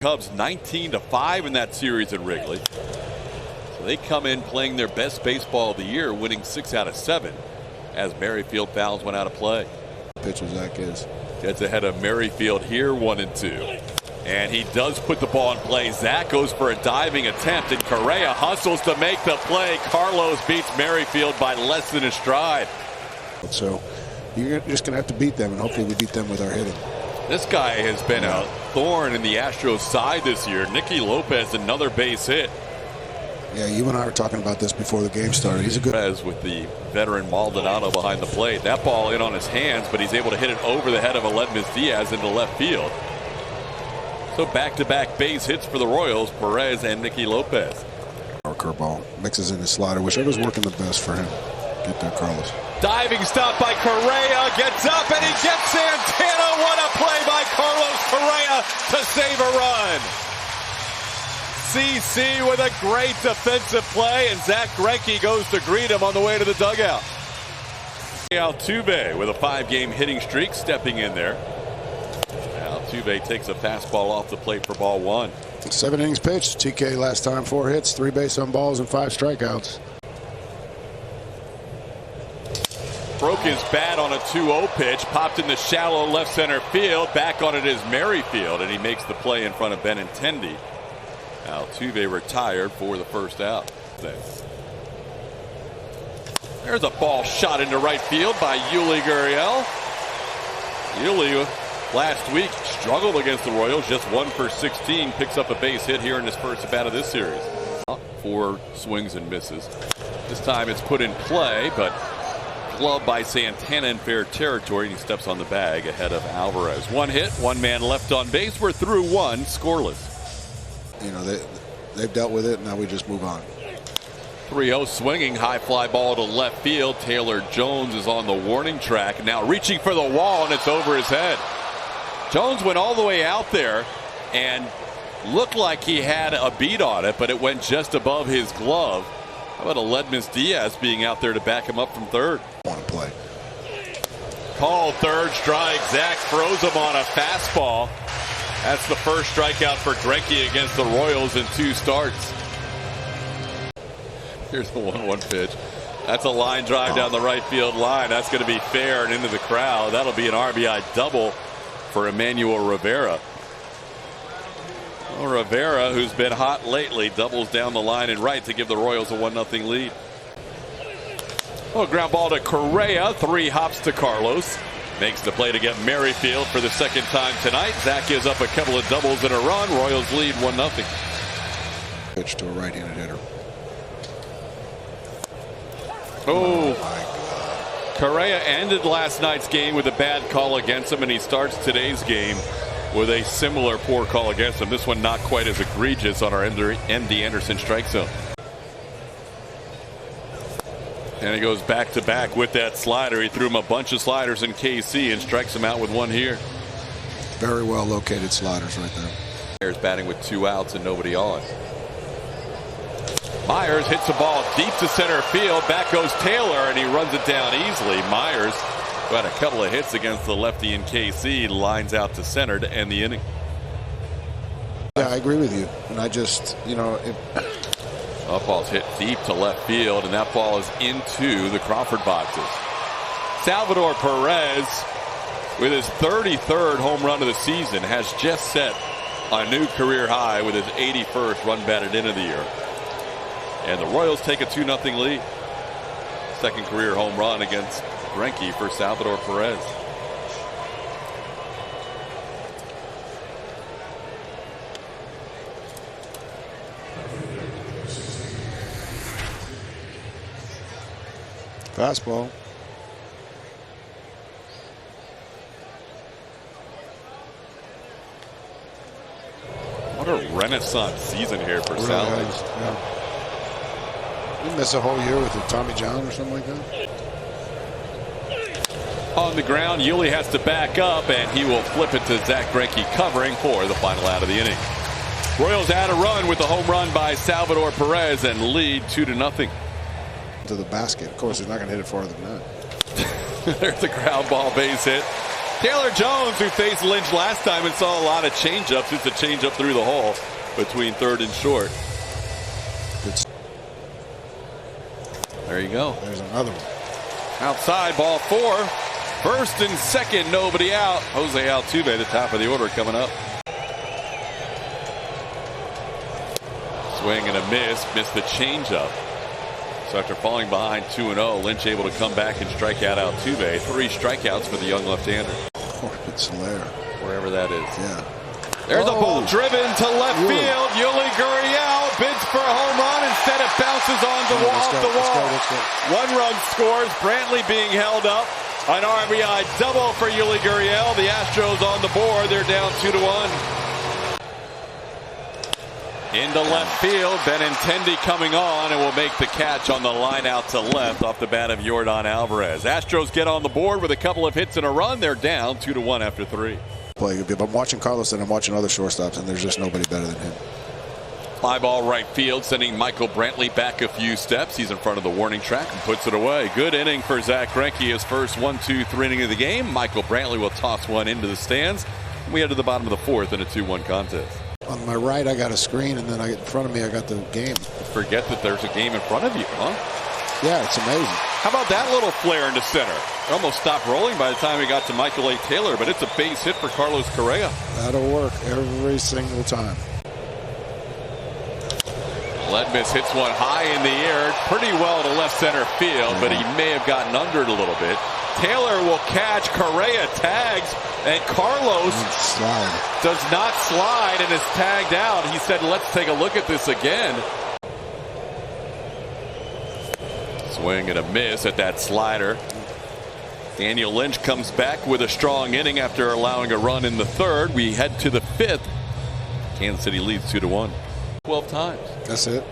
Cubs 19-5 in that series at Wrigley. So they come in playing their best baseball of the year, winning 6 out of 7 as Merrifield fouls went out of play. Pitcher Zach is. Gets ahead of Merrifield here, 1-2. And he does put the ball in play. Zach goes for a diving attempt, and Correa hustles to make the play. Carlos beats Merrifield by less than a stride. So you're just going to have to beat them, and hopefully we beat them with our hitting. This guy has been a thorn in the Astros side this year. Nicky Lopez, another base hit. Yeah, you and I were talking about this before the game started. He's a good. With the veteran Maldonado behind the plate. That ball in on his hands, but he's able to hit it over the head of Aledmys Diaz into left field. So back-to-back base hits for the Royals, Perez and Nicky Lopez. Our curveball mixes in his slider. Whichever's working the best for him. Get there, Carlos. Diving stop by Correa, gets up and he gets Santana. What a play by Carlos Correa to save a run. CC with a great defensive play, and Zach Greinke goes to greet him on the way to the dugout. Altuve with a 5-game hitting streak stepping in there. Altuve takes a fastball off the plate for ball 1. 7 innings pitched. TK last time 4 hits, 3 base on balls, and 5 strikeouts. Broke his bat on a 2-0 pitch, popped in the shallow left center field. Back on it is Merrifield, and he makes the play in front of Benintendi. Altuve retired for the first out. There's a ball shot into right field by Yuli Gurriel. Yuli last week struggled against the Royals, just 1 for 16, picks up a base hit here in his first at bat of this series. 4 swings and misses. This time it's put in play, but glove by Santana in fair territory, and he steps on the bag ahead of Alvarez. 1 hit, 1 man left on base. We're through 1, scoreless. You know, they've dealt with it. Now we just move on. 3-0 swinging, high fly ball to left field. Taylor Jones is on the warning track, now reaching for the wall, and it's over his head. Jones went all the way out there and looked like he had a beat on it, but it went just above his glove. How about Aledmys Diaz being out there to back him up from third? Want to play. Called third strike. Zach throws him on a fastball. That's the first strikeout for Greinke against the Royals in 2 starts. Here's the 1-1 pitch. That's a line drive down the right field line. That's going to be fair and into the crowd. That'll be an RBI double for Emmanuel Rivera. Well, Rivera, who's been hot lately, doubles down the line and right to give the Royals a 1-0 lead. Oh, ground ball to Correa. 3 hops to Carlos. Makes the play to get Merrifield for the 2nd time tonight. Zach gives up a couple of doubles and a run. Royals lead 1-0. Pitch to a right-handed hitter. Oh, Correa ended last night's game with a bad call against him, and he starts today's game with a similar poor call against him. This one not quite as egregious on our MD Anderson strike zone. And he goes back-to-back with that slider. He threw him a bunch of sliders in KC and strikes him out with 1 here. Very well located sliders right there. Myers batting with 2 outs and nobody on. Myers hits the ball deep to center field. Back goes Taylor, and he runs it down easily. Myers, who had a couple of hits against the lefty in KC, lines out to center to end the inning. Yeah, I agree with you. And I just, you know, That ball's hit deep to left field, and that ball is into the Crawford boxes. Salvador Perez, with his 33rd home run of the season, has just set a new career high with his 81st run batted in of the year. And the Royals take a 2-0 lead. 2nd career home run against Greinke for Salvador Perez. fastball. What a renaissance season here for Sal. Yeah. Didn't miss a whole year with a Tommy John or something like that. On the ground, Yuli has to back up, and he will flip it to Zach Greinke covering for the final out of the inning. Royals add a run with the home run by Salvador Perez and lead 2-0. To the basket. Of course, he's not going to hit it farther than that. There's a ground ball base hit Taylor Jones, who faced Lynch last time and saw a lot of changeups, it's a changeup through the hole between third and short. There you go. There's another one. Outside, ball 4. First and second, nobody out. Jose Altuve, the top of the order, coming up. Swing and a miss. Missed the changeup. So after falling behind 2-0, Lynch able to come back and strike out Altuve. 3 strikeouts for the young left-hander. It's Lair. Wherever that is. Yeah. There's a ball driven to left field. Yuli Gurriel bids for a home run. Instead, it bounces off the wall. Let's go. 1 run scores. Brantley being held up. An RBI double for Yuli Gurriel. The Astros on the board. They're down 2-1. Into left field, Benintendi coming on and will make the catch on the line out to left off the bat of Yordan Alvarez. Astros get on the board with a couple of hits and a run. They're down 2-1 after 3. If I'm watching Carlos and I'm watching other shortstops, and there's just nobody better than him. Fly ball right field, sending Michael Brantley back a few steps. He's in front of the warning track and puts it away. Good inning for Zach Greinke, his first 1-2-3 inning of the game. Michael Brantley will toss one into the stands. We head to the bottom of the 4th in a 2-1 contest. On my right, I got a screen, and then in front of me, I got the game. Forget that there's a game in front of you, huh? Yeah, it's amazing. How about that little flare into center? It almost stopped rolling by the time it got to Michael A. Taylor, but it's a base hit for Carlos Correa. That'll work every single time. Ledmus hits one high in the air, pretty well to left center field, but he may have gotten under it a little bit. Taylor will catch, Correa tags, and Carlos does not slide and is tagged out. He said, let's take a look at this again. Swing and a miss at that slider. Daniel Lynch comes back with a strong inning after allowing a run in the 3rd. We head to the 5th. Kansas City leads 2-1. 12 times. That's it.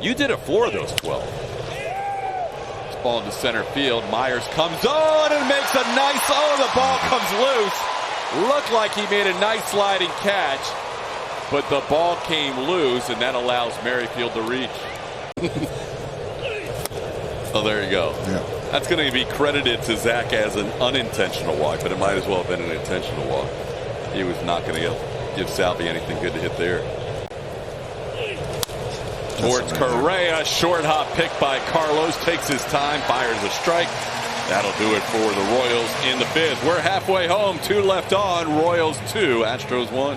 You did it 4 of those 12. Ball into center field. Myers comes on and makes a nice, the ball comes loose. Looked like he made a nice sliding catch, but the ball came loose, and that allows Merrifield to reach. Oh, there you go. Yeah. That's going to be credited to Zach as an unintentional walk, but it might as well have been an intentional walk. He was not going to give Salvi anything good to hit there. Towards Correa, short hop pick by Carlos, takes his time, fires a strike. That'll do it for the Royals in the 5th. We're halfway home, 2 left on. Royals 2, Astros 1.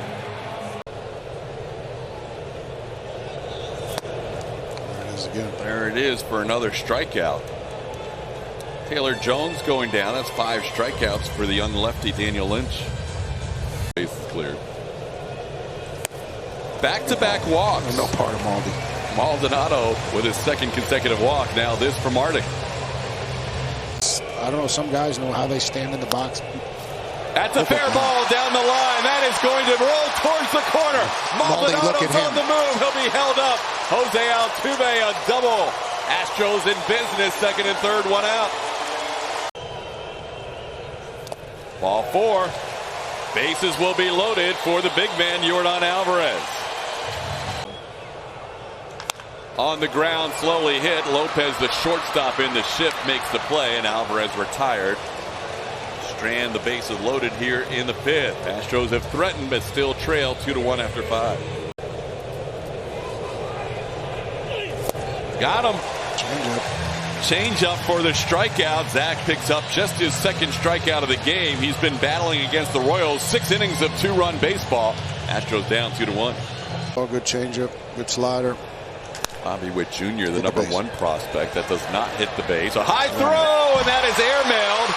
There it is again. There it is for another strikeout. Taylor Jones going down. That's 5 strikeouts for the young lefty Daniel Lynch. Base is cleared. Back-to-back walks. No part of Maldi. Maldonado with his 2nd consecutive walk. Now this for Mardik. I don't know. Some guys know how they stand in the box. That's a fair ball down the line. That is going to roll towards the corner. Maldonado's on the move. He'll be held up. Jose Altuve, a double. Astros in business. 2nd and 3rd, 1 out. Ball 4. Bases will be loaded for the big man, Yordan Alvarez. On the ground, slowly hit. Lopez, the shortstop in the shift, makes the play, and Alvarez retired. Strand, the bases loaded here in the 5th. Astros have threatened, but still trail 2-1 after 5. Got him. Change up for the strikeout. Zach picks up just his 2nd strikeout of the game. He's been battling against the Royals. 6 innings of 2-run baseball. Astros down 2-1. Oh, good changeup, good slider. Bobby Witt Jr., the number 1 prospect, that does not hit the base. A high throw, and that is airmailed.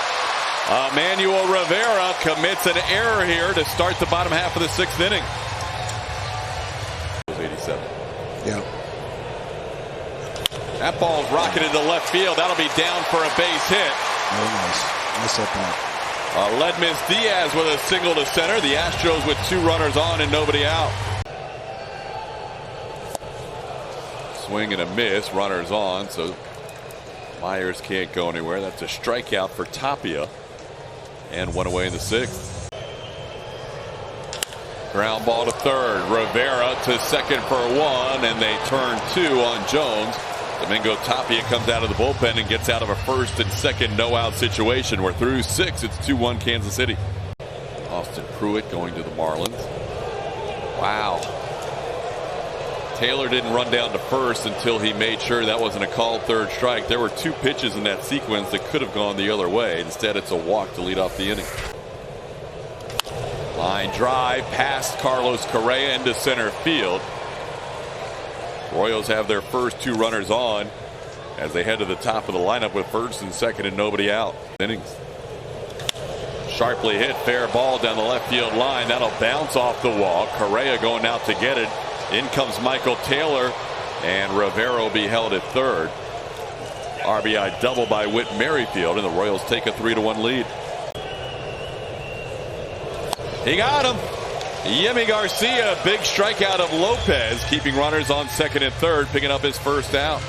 Manuel Rivera commits an error here to start the bottom half of the 6th inning. 87. Yeah. That ball's rocketed to left field. That'll be down for a base hit. Very nice. Nice up on. Ledmus Diaz with a single to center. The Astros with 2 runners on and nobody out. Swing and a miss, runners on, so Myers can't go anywhere. That's a strikeout for Tapia, and 1 away in the 6th. Ground ball to 3rd. Rivera to 2nd for 1, and they turn 2 on Jones. Domingo Tapia comes out of the bullpen and gets out of a first and second no-out situation. We're through 6. It's 2-1 Kansas City. Austin Pruitt going to the Marlins. Wow. Taylor didn't run down to first until he made sure that wasn't a called third strike. There were 2 pitches in that sequence that could have gone the other way. Instead, it's a walk to lead off the inning. Line drive past Carlos Correa into center field. Royals have their first 2 runners on as they head to the top of the lineup with first and second and nobody out. Innings. Sharply hit, fair ball down the left field line. That'll bounce off the wall. Correa going out to get it. In comes Michael Taylor, and Rivera will be held at third. RBI double by Whit Merrifield, and the Royals take a 3-1 lead. He got him. Yimi Garcia, big strikeout of Lopez, keeping runners on second and third, picking up his first out.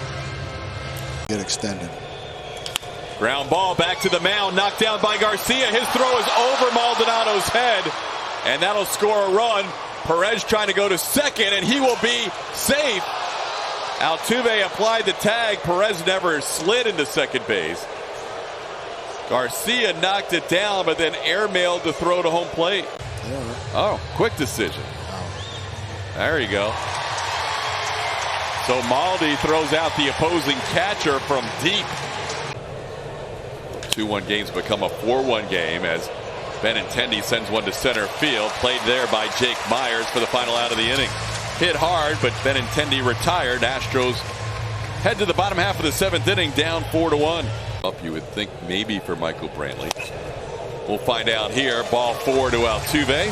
Get extended. Ground ball back to the mound, knocked down by Garcia. His throw is over Maldonado's head, and that'll score a run. Perez trying to go to second, and he will be safe. Altuve applied the tag. Perez never slid into second base. Garcia knocked it down, but then airmailed the throw to home plate. Yeah. Oh, quick decision. There you go. So Maldi throws out the opposing catcher from deep. 2-1 games become a 4-1 game as Benintendi sends one to center field. Played there by Jake Myers for the final out of the inning. Hit hard, but Benintendi retired. Astros head to the bottom half of the 7th inning, down 4-1. Up, you would think maybe for Michael Brantley. We'll find out here. Ball 4 to Altuve.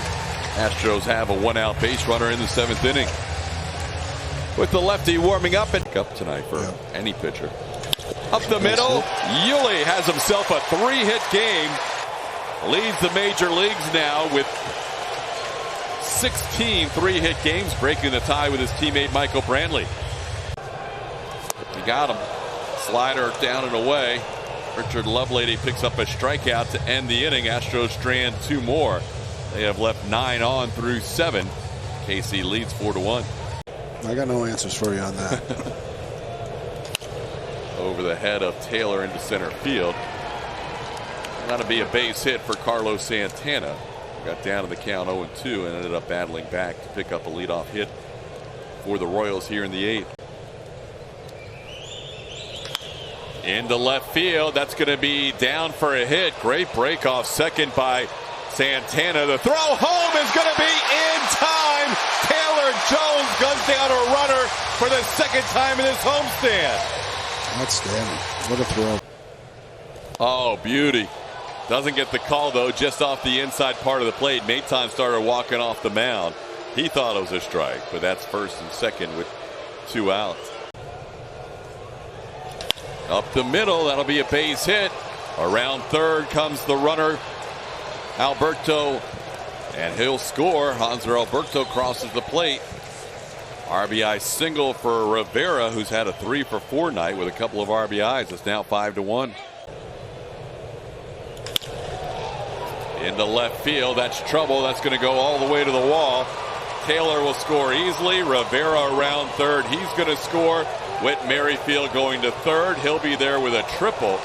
Astros have a 1-out base runner in the 7th inning. With the lefty warming up and up tonight for any pitcher. Up the middle, Yuli has himself a 3-hit game. Leads the major leagues now with 16 3-hit games, breaking the tie with his teammate Michael Brantley. He got him. Slider down and away. Richard Lovelady picks up a strikeout to end the inning. Astros strand 2 more. They have left 9 on through 7. KC leads 4-1. I got no answers for you on that. Over the head of Taylor into center field. That'll be a base hit for Carlos Santana. Got down to the count 0-2 and ended up battling back to pick up a leadoff hit for the Royals here in the 8th. Into left field. That's going to be down for a hit. Great break off second by Santana. The throw home is going to be in time. Taylor Jones guns down a runner for the 2nd time in his homestand. Outstanding. What a throw. Oh, beauty. Doesn't get the call, though, just off the inside part of the plate. Maton started walking off the mound. He thought it was a strike, but that's first and second with 2 outs. Up the middle, that'll be a base hit. Around third comes the runner, Alberto, and he'll score. Hanser Alberto crosses the plate. RBI single for Rivera, who's had a 3-for-4 night with a couple of RBIs. It's now 5-1. Into left field, that's trouble. That's going to go all the way to the wall. Taylor will score easily. Rivera around third. He's going to score. Whit Merrifield going to third. He'll be there with a triple.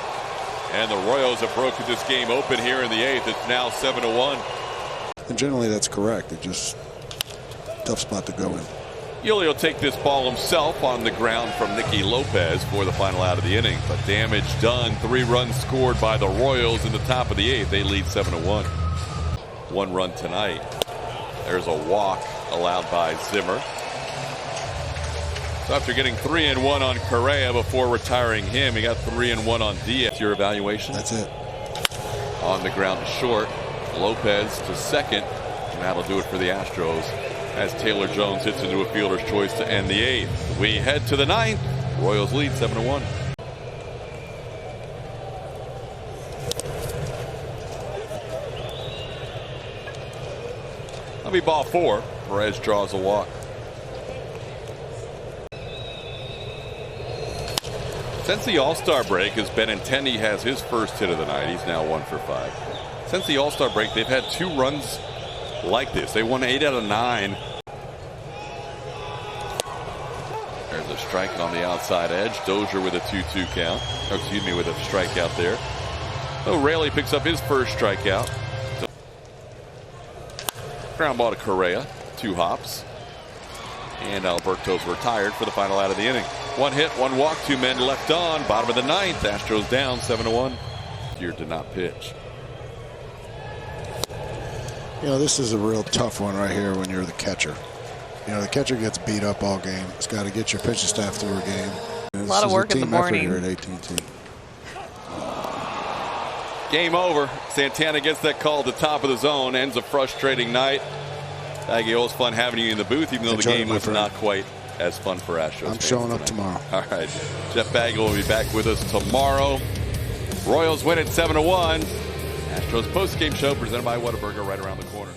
And the Royals have broken this game open here in the 8th. It's now 7-1. And generally that's correct. It just tough spot to go in. Yuli will take this ball himself on the ground from Nicky Lopez for the final out of the inning. But damage done. 3 runs scored by the Royals in the top of the 8th. They lead 7-1. 1 run tonight. There's a walk allowed by Zimmer. So after getting 3-1 on Correa before retiring him, he got 3-1 on Diaz. Your evaluation? That's it. On the ground to short. Lopez to second. And that'll do it for the Astros as Taylor Jones hits into a fielder's choice to end the 8th. We head to the 9th. Royals lead 7-1. That'll be ball 4. Perez draws a walk. Since the All-Star break, as Benintendi has his first hit of the night, he's now 1 for 5. Since the All-Star break, they've had 2 runs like this. They won 8 out of 9. There's a striking on the outside edge. Dozier with a 2-2 count. Or excuse me, with a strikeout there. O'Reilly picks up his first strikeout. Ground ball to Correa. 2 hops. And Alberto's retired for the final out of the inning. 1 hit, 1 walk, 2 men left on. Bottom of the 9th. Astros down 7-1. Here did not pitch. You know, this is a real tough one right here when you're the catcher. You know, the catcher gets beat up all game. It's got to get your pitching staff through a game. A lot of work in the morning. Here at AT&T. Game over. Santana gets that call at the top of the zone. Ends a frustrating night. Aggie, always fun having you in the booth, even though the game was not quite as fun for Astros. I'm showing up tomorrow. All right. Jeff Bagel will be back with us tomorrow. Royals win at 7-1. Astros post-game show presented by Whataburger right around the corner.